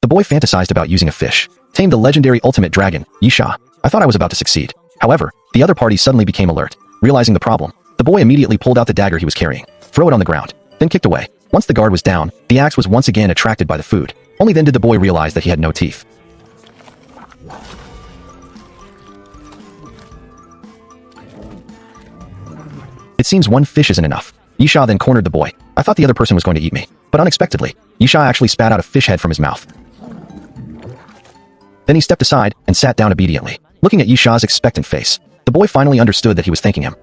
The boy fantasized about using a fish. Tame the legendary ultimate dragon, Yisha. I thought I was about to succeed. However, the other party suddenly became alert. Realizing the problem, the boy immediately pulled out the dagger he was carrying, threw it on the ground, then kicked away. Once the guard was down, the axe was once again attracted by the food. Only then did the boy realize that he had no teeth. It seems one fish isn't enough. Yisha then cornered the boy. I thought the other person was going to eat me, but unexpectedly, Yisha actually spat out a fish head from his mouth. Then he stepped aside and sat down obediently. Looking at Yisha's expectant face, the boy finally understood that he was thanking him.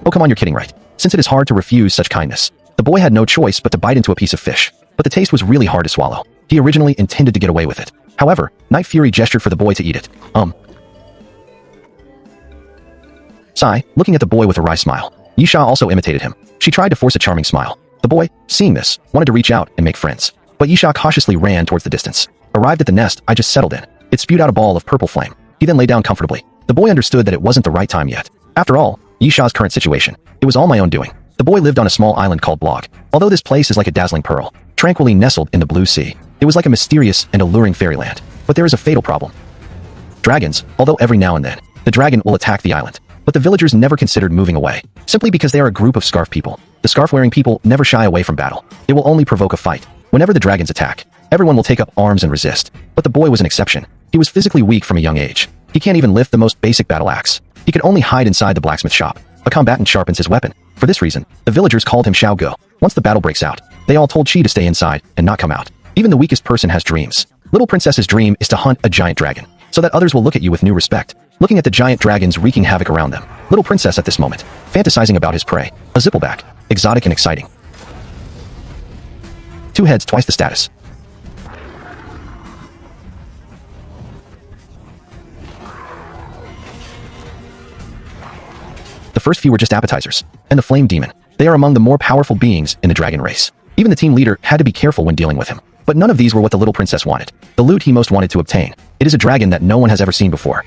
Oh, come on, you're kidding, right? Since it is hard to refuse such kindness, the boy had no choice but to bite into a piece of fish. But the taste was really hard to swallow. He originally intended to get away with it. However, Night Fury gestured for the boy to eat it. Sigh, looking at the boy with a wry smile. Yisha also imitated him. She tried to force a charming smile. The boy, seeing this, wanted to reach out and make friends. But Yisha cautiously ran towards the distance. Arrived at the nest I just settled in, it spewed out a ball of purple flame. He then lay down comfortably. The boy understood that it wasn't the right time yet. After all, Yisha's current situation, it was all my own doing. The boy lived on a small island called Blog. Although this place is like a dazzling pearl, tranquilly nestled in the blue sea, it was like a mysterious and alluring fairyland. But there is a fatal problem. Dragons, although every now and then, the dragon will attack the island. But the villagers never considered moving away, simply because they are a group of scarf people. The scarf-wearing people never shy away from battle. It will only provoke a fight. Whenever the dragons attack, everyone will take up arms and resist. But the boy was an exception. He was physically weak from a young age. He can't even lift the most basic battle axe. He could only hide inside the blacksmith shop. A combatant sharpens his weapon. For this reason, the villagers called him Xiao Go. Once the battle breaks out, they all told Chi to stay inside and not come out. Even the weakest person has dreams. Little Princess's dream is to hunt a giant dragon, so that others will look at you with new respect. Looking at the giant dragons wreaking havoc around them, Little Princess at this moment, fantasizing about his prey, a zippleback, exotic and exciting. 2 heads, twice the status. The first few were just appetizers, and the Flame Demon. They are among the more powerful beings in the dragon race. Even the team leader had to be careful when dealing with him. But none of these were what the little princess wanted. The loot he most wanted to obtain. It is a dragon that no one has ever seen before.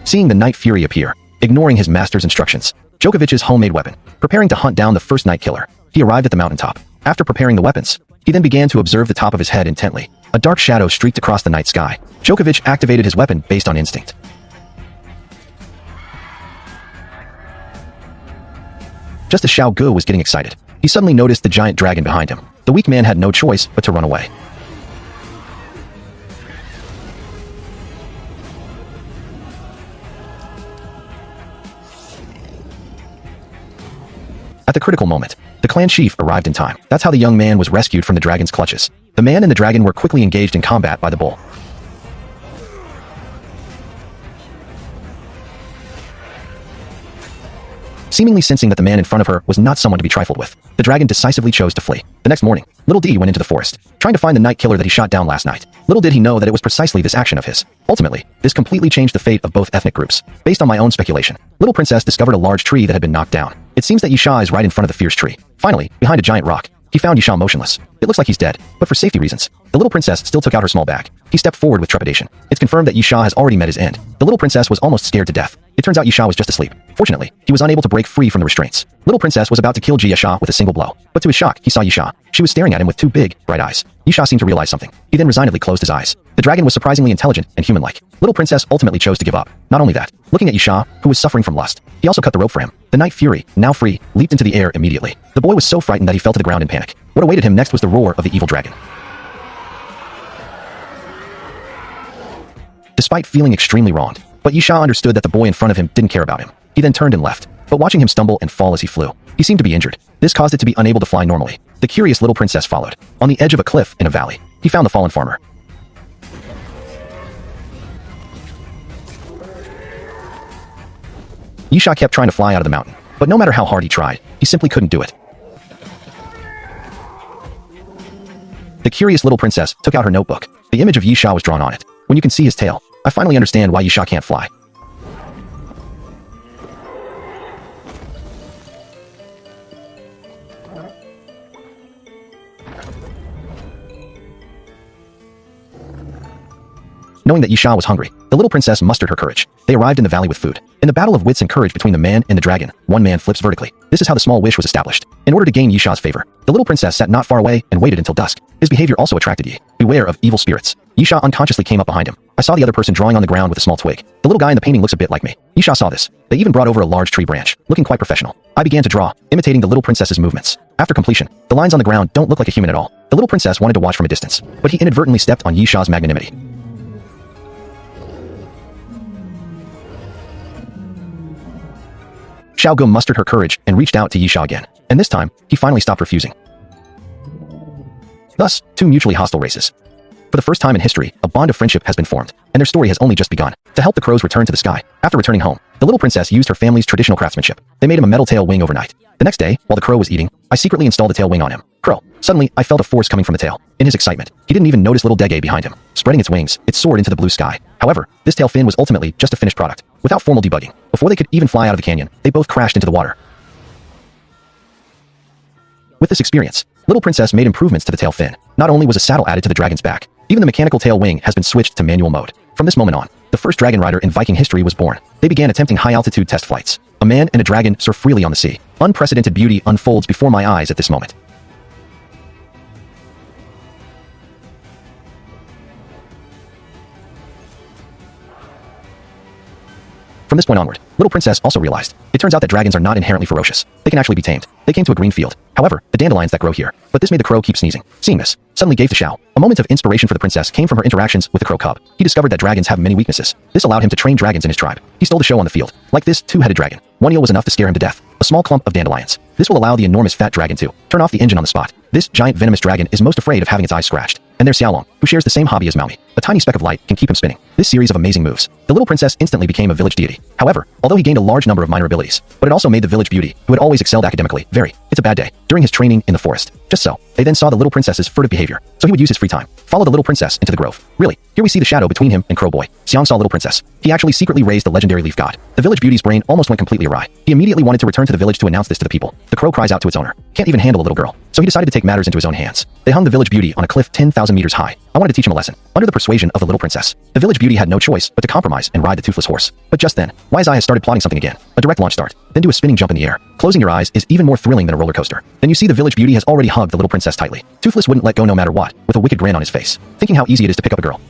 Seeing the Night Fury appear, ignoring his master's instructions, Djokovic's homemade weapon, preparing to hunt down the first Night Killer, he arrived at the mountaintop. After preparing the weapons, he then began to observe the top of his head intently. A dark shadow streaked across the night sky. Djokovic activated his weapon based on instinct. Just as Xiao Gu was getting excited, he suddenly noticed the giant dragon behind him. The weak man had no choice but to run away. At the critical moment, the clan chief arrived in time. That's how the young man was rescued from the dragon's clutches. The man and the dragon were quickly engaged in combat by the bull. Seemingly sensing that the man in front of her was not someone to be trifled with, the dragon decisively chose to flee. The next morning, Little D went into the forest, trying to find the night killer that he shot down last night. Little did he know that it was precisely this action of his. Ultimately, this completely changed the fate of both ethnic groups. Based on my own speculation, Little Princess discovered a large tree that had been knocked down. It seems that Yisha is right in front of the fierce tree. Finally, behind a giant rock, he found Yisha motionless. It looks like he's dead, but for safety reasons, the little princess still took out her small bag. He stepped forward with trepidation. It's confirmed that Yisha has already met his end. The little princess was almost scared to death. It turns out Yisha was just asleep. Fortunately, he was unable to break free from the restraints. Little Princess was about to kill Yisha with a single blow, but to his shock, he saw Yisha. She was staring at him with 2 big, bright eyes. Yisha seemed to realize something. He then resignedly closed his eyes. The dragon was surprisingly intelligent and human-like. Little Princess ultimately chose to give up. Not only that, looking at Yisha, who was suffering from lust, he also cut the rope for him. The Night Fury, now free, leaped into the air immediately. The boy was so frightened that he fell to the ground in panic. What awaited him next was the roar of the evil dragon. Despite feeling extremely wronged, but Yisha understood that the boy in front of him didn't care about him. He then turned and left, but watching him stumble and fall as he flew, he seemed to be injured. This caused it to be unable to fly normally. The curious little princess followed. On the edge of a cliff in a valley, he found the fallen farmer. Yisha kept trying to fly out of the mountain, but no matter how hard he tried, he simply couldn't do it. The curious little princess took out her notebook. The image of Yisha was drawn on it. When you can see his tail, I finally understand why Yisha can't fly. Knowing that Yisha was hungry, the little princess mustered her courage. They arrived in the valley with food. In the battle of wits and courage between the man and the dragon, one man flips vertically. This is how the small wish was established. In order to gain Yisha's favor, the little princess sat not far away and waited until dusk. His behavior also attracted Yi. Beware of evil spirits. Yisha unconsciously came up behind him. I saw the other person drawing on the ground with a small twig. The little guy in the painting looks a bit like me. Yisha saw this. They even brought over a large tree branch, looking quite professional. I began to draw, imitating the little princess's movements. After completion, the lines on the ground don't look like a human at all. The little princess wanted to watch from a distance, but he inadvertently stepped on Yisha's magnanimity. Xiao Gum mustered her courage and reached out to Yisha again, and this time, he finally stopped refusing. Thus, two mutually hostile races. For the first time in history, a bond of friendship has been formed, and their story has only just begun. To help the crows return to the sky, after returning home, the little princess used her family's traditional craftsmanship. They made him a metal tail wing overnight. The next day, while the crow was eating, I secretly installed a tail wing on him. Crow. Suddenly, I felt a force coming from the tail. In his excitement, he didn't even notice little Dege behind him. Spreading its wings, it soared into the blue sky. However, this tail fin was ultimately just a finished product, without formal debugging. Before they could even fly out of the canyon, they both crashed into the water. With this experience, Little Princess made improvements to the tail fin. Not only was a saddle added to the dragon's back, even the mechanical tail wing has been switched to manual mode. From this moment on, the first dragon rider in Viking history was born. They began attempting high-altitude test flights. A man and a dragon surf freely on the sea. Unprecedented beauty unfolds before my eyes at this moment. From this point onward, Little Princess also realized, it turns out that dragons are not inherently ferocious. They can actually be tamed. They came to a green field. However, the dandelions that grow here. But this made the crow keep sneezing. Seeing this, suddenly gave to Xiao. A moment of inspiration for the princess came from her interactions with the crow cub. He discovered that dragons have many weaknesses. This allowed him to train dragons in his tribe. He stole the show on the field. Like this two-headed dragon, one eel was enough to scare him to death. A small clump of dandelions. This will allow the enormous fat dragon to turn off the engine on the spot. This giant venomous dragon is most afraid of having its eyes scratched. And there's Xiaolong, who shares the same hobby as Maui. A tiny speck of light can keep him spinning. This series of amazing moves. The little princess instantly became a village deity. However, although he gained a large number of minor abilities, but it also made the village beauty, who had always excelled academically, it's a bad day. During his training in the forest. Just so, they then saw the little princess's furtive behavior, so he would use his free time, follow the little princess into the grove. Really, here we see the shadow between him and Crow Boy. Xiang saw little princess. He actually secretly raised the legendary leaf god. The village beauty's brain almost went completely awry. He immediately wanted to return to the village to announce this to the people. The crow cries out to its owner. Can't even handle a little girl. So he decided to take matters into his own hands. They hung the village beauty on a cliff 10,000 meters high. I wanted to teach him a lesson. Under the persuasion of the little princess, the village beauty had no choice but to compromise and ride the toothless horse. But just then, Wise Eye has started plotting something again. A direct launch start, then do a spinning jump in the air. Closing your eyes is even more thrilling than a roller coaster. Then you see the village beauty has already hugged the little princess tightly. Toothless wouldn't let go no matter what, with a wicked grin on his face, thinking how easy it is to pick up a girl.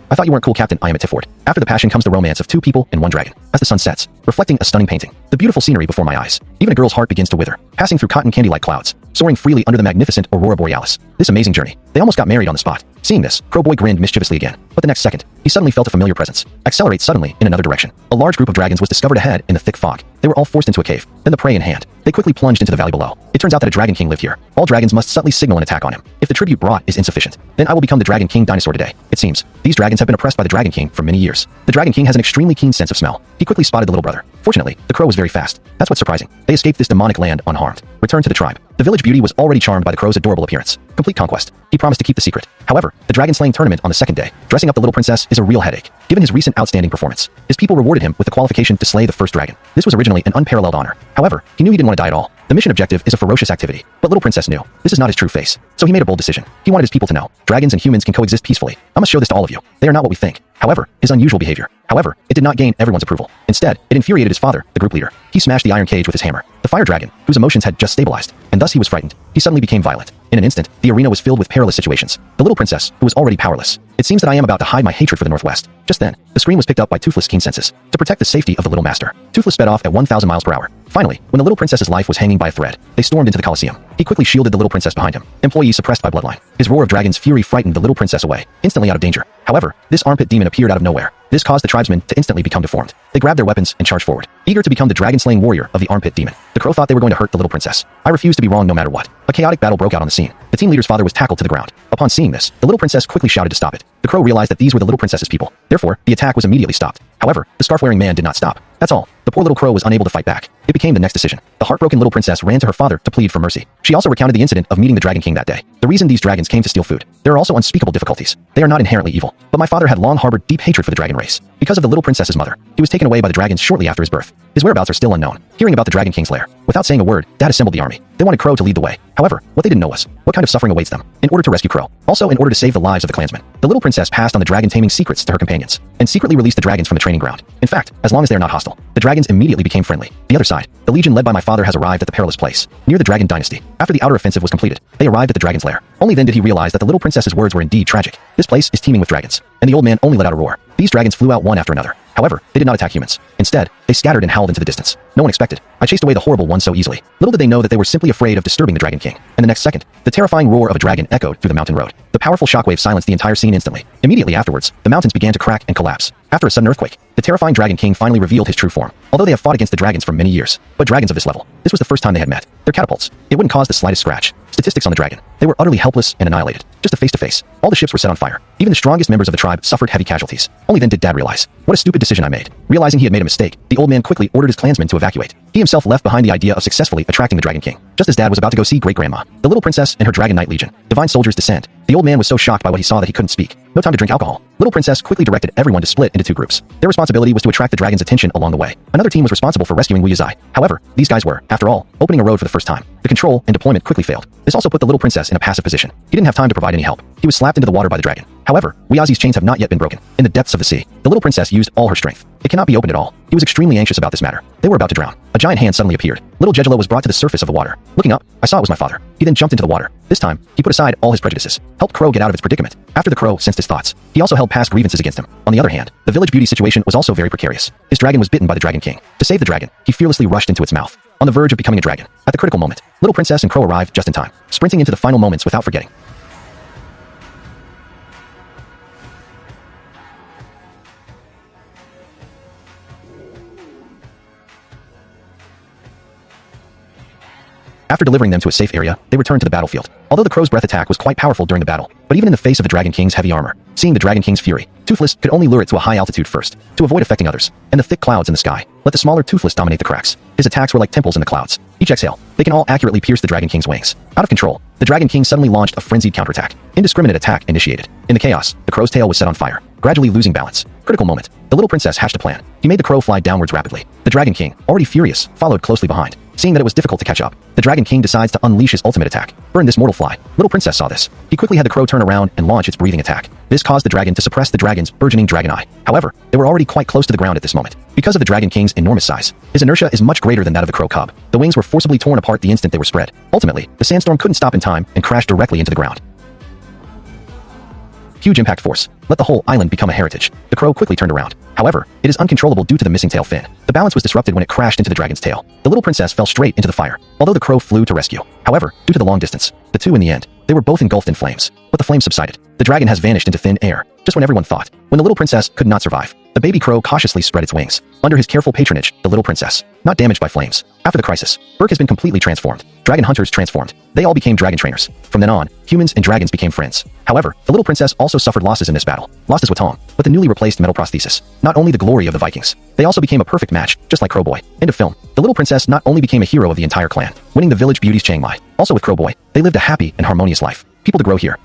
I thought you weren't cool, Captain. I am at Tiford. After the passion comes the romance of two people and one dragon. As the sun sets, reflecting a stunning painting, the beautiful scenery before my eyes. Even a girl's heart begins to wither, passing through cotton candy like clouds, soaring freely under the magnificent Aurora Borealis. This amazing journey. They almost got married on the spot. Seeing this, Crow Boy grinned mischievously again. But the next second, he suddenly felt a familiar presence. Accelerate suddenly in another direction. A large group of dragons was discovered ahead in the thick fog. They were all forced into a cave, then the prey in hand. They quickly plunged into the valley below. It turns out that a Dragon King lived here. All dragons must subtly signal an attack on him. If the tribute brought is insufficient, then I will become the Dragon King dinosaur today. It seems, these dragons have been oppressed by the Dragon King for many years. The Dragon King has an extremely keen sense of smell. He quickly spotted the little brother. Fortunately, the crow was very fast. That's what's surprising. They escaped this demonic land unharmed. Returned to the tribe. The village beauty was already charmed by the crow's adorable appearance. Complete conquest. He promised to keep the secret. However, the dragon slaying tournament on the second day, dressing up the little princess is a real headache. Given his recent outstanding performance, his people rewarded him with the qualification to slay the first dragon. This was originally an unparalleled honor. However, he knew he didn't want to die at all. The mission objective is a ferocious activity, but Little Princess knew this is not his true face. So he made a bold decision. He wanted his people to know dragons and humans can coexist peacefully. I must show this to all of you. They are not what we think. However, his unusual behavior. However, it did not gain everyone's approval. Instead, it infuriated his father, the group leader. He smashed the iron cage with his hammer. The fire dragon, whose emotions had just stabilized, and thus he was frightened. He suddenly became violent. In an instant, the arena was filled with perilous situations. The little princess, who was already powerless. It seems that I am about to hide my hatred for the Northwest. Just then, the scream was picked up by Toothless' keen senses. To protect the safety of the little master, Toothless sped off at 1,000 miles per hour. Finally, when the little princess's life was hanging by a thread, they stormed into the Colosseum. He quickly shielded the little princess behind him. Employee suppressed by bloodline. His roar of dragon's fury frightened the little princess away, instantly out of danger. However, this armpit demon appeared out of nowhere. This caused the tribesmen to instantly become deformed. They grabbed their weapons and charged forward, eager to become the dragon-slaying warrior of the armpit demon. The crow thought they were going to hurt the little princess. I refused to be wrong no matter what. A chaotic battle broke out on the scene. The team leader's father was tackled to the ground. Upon seeing this, the little princess quickly shouted to stop it. The crow realized that these were the little princess's people. Therefore, the attack was immediately stopped. However, the scarf-wearing man did not stop. That's all. The poor little crow was unable to fight back. It became the next decision. The heartbroken little princess ran to her father to plead for mercy. She also recounted the incident of meeting the Dragon King that day. The reason these dragons came to steal food. There are also unspeakable difficulties. They are not inherently evil. But my father had long harbored deep hatred for the dragon race. Because of the little princess's mother, he was taken away by the dragons shortly after his birth. His whereabouts are still unknown. Hearing about the Dragon King's lair, without saying a word, Dad assembled the army. They wanted Crow to lead the way. However, what they didn't know was what kind of suffering awaits them in order to rescue Crow. Also, in order to save the lives of the clansmen, the little princess passed on the dragon taming secrets to her companions and secretly released the dragons from the training ground. In fact, as long as they are not hostile, the dragons immediately became friendly. The other side, the legion led by my father has arrived at the perilous place near the Dragon Dynasty. After the outer offensive was completed, they arrived at the dragon's lair. Only then did he realize that the little princess's words were indeed tragic. This place is teeming with dragons, and the old man only let out a roar. These dragons flew out one after another. However, they did not attack humans. Instead, they scattered and howled into the distance. No one expected. I chased away the horrible ones so easily. Little did they know that they were simply afraid of disturbing the Dragon King. And the next second, the terrifying roar of a dragon echoed through the mountain road. The powerful shockwave silenced the entire scene instantly. Immediately afterwards, the mountains began to crack and collapse. After a sudden earthquake, the terrifying Dragon King finally revealed his true form. Although they have fought against the dragons for many years, but dragons of this level, this was the first time they had met. Their catapults, it wouldn't cause the slightest scratch. Statistics on the dragon, they were utterly helpless and annihilated. Just a face-to-face. All the ships were set on fire. Even the strongest members of the tribe suffered heavy casualties. Only then did Dad realize what a stupid decision I made. Realizing he had made a mistake, the old man quickly ordered his clansmen to evacuate. He himself left behind the idea of successfully attracting the Dragon King. Just as Dad was about to go see Great-Grandma, the little princess and her Dragon Knight Legion, divine soldiers descend. The old man was so shocked by what he saw that he couldn't speak. No time to drink alcohol. Little princess quickly directed everyone to split into two groups. Their responsibility was to attract the dragon's attention along the way. Another team was responsible for rescuing Wu Yazai. However, these guys were, after all, opening a road for the first time. The control and deployment quickly failed. This also put the little princess in a passive position. He didn't have time to provide any help. He was slapped into the water by the dragon. However, Wu Yazi's chains have not yet been broken. In the depths of the sea, the little princess used all her strength. It cannot be opened at all. He was extremely anxious about this matter. They were about to drown. A giant hand suddenly appeared. Little Jejelo was brought to the surface of the water. Looking up, I saw it was my father. He then jumped into the water. This time, he put aside all his prejudices, helped Crow get out of its predicament. After the Crow sensed his thoughts, he also held past grievances against him. On the other hand, the village beauty situation was also very precarious. His dragon was bitten by the Dragon King. To save the dragon, he fearlessly rushed into its mouth. On the verge of becoming a dragon, at the critical moment, little princess and Crow arrived just in time, sprinting into the final moments without forgetting. After delivering them to a safe area, they returned to the battlefield. Although the Crow's breath attack was quite powerful during the battle, but even in the face of the Dragon King's heavy armor, seeing the Dragon King's fury, Toothless could only lure it to a high altitude first, to avoid affecting others, and the thick clouds in the sky let the smaller Toothless dominate the cracks. His attacks were like temples in the clouds. Each exhale, they can all accurately pierce the Dragon King's wings. Out of control, the Dragon King suddenly launched a frenzied counterattack. Indiscriminate attack initiated. In the chaos, the Crow's tail was set on fire, gradually losing balance. Critical moment. The little princess hatched a plan. He made the Crow fly downwards rapidly. The Dragon King, already furious, followed closely behind. Seeing that it was difficult to catch up, the Dragon King decides to unleash his ultimate attack. Burn this mortal fly. Little princess saw this. He quickly had the Crow turn around and launch its breathing attack. This caused the dragon to suppress the dragon's burgeoning dragon eye. However, they were already quite close to the ground at this moment. Because of the Dragon King's enormous size, his inertia is much greater than that of the Crow cub. The wings were forcibly torn apart the instant they were spread. Ultimately, the sandstorm couldn't stop in time and crashed directly into the ground. Huge impact force. Let the whole island become a heritage. The Crow quickly turned around. However, it is uncontrollable due to the missing tail fin. The balance was disrupted when it crashed into the dragon's tail. The little princess fell straight into the fire, although the Crow flew to rescue. However, due to the long distance, the two in the end, they were both engulfed in flames. But the flames subsided. The dragon has vanished into thin air, just when everyone thought. When the little princess could not survive, the baby Crow cautiously spread its wings. Under his careful patronage, the little princess, not damaged by flames. After the crisis, Berk has been completely transformed. Dragon hunters transformed. They all became dragon trainers. From then on, humans and dragons became friends. However, the little princess also suffered losses in this battle. Lost his Watam, but the newly replaced metal prosthesis. Not only the glory of the Vikings, they also became a perfect match, just like Crowboy. End of film. The little princess not only became a hero of the entire clan, winning the village beauties Chiang Mai. Also with Crowboy, they lived a happy and harmonious life. People to grow here.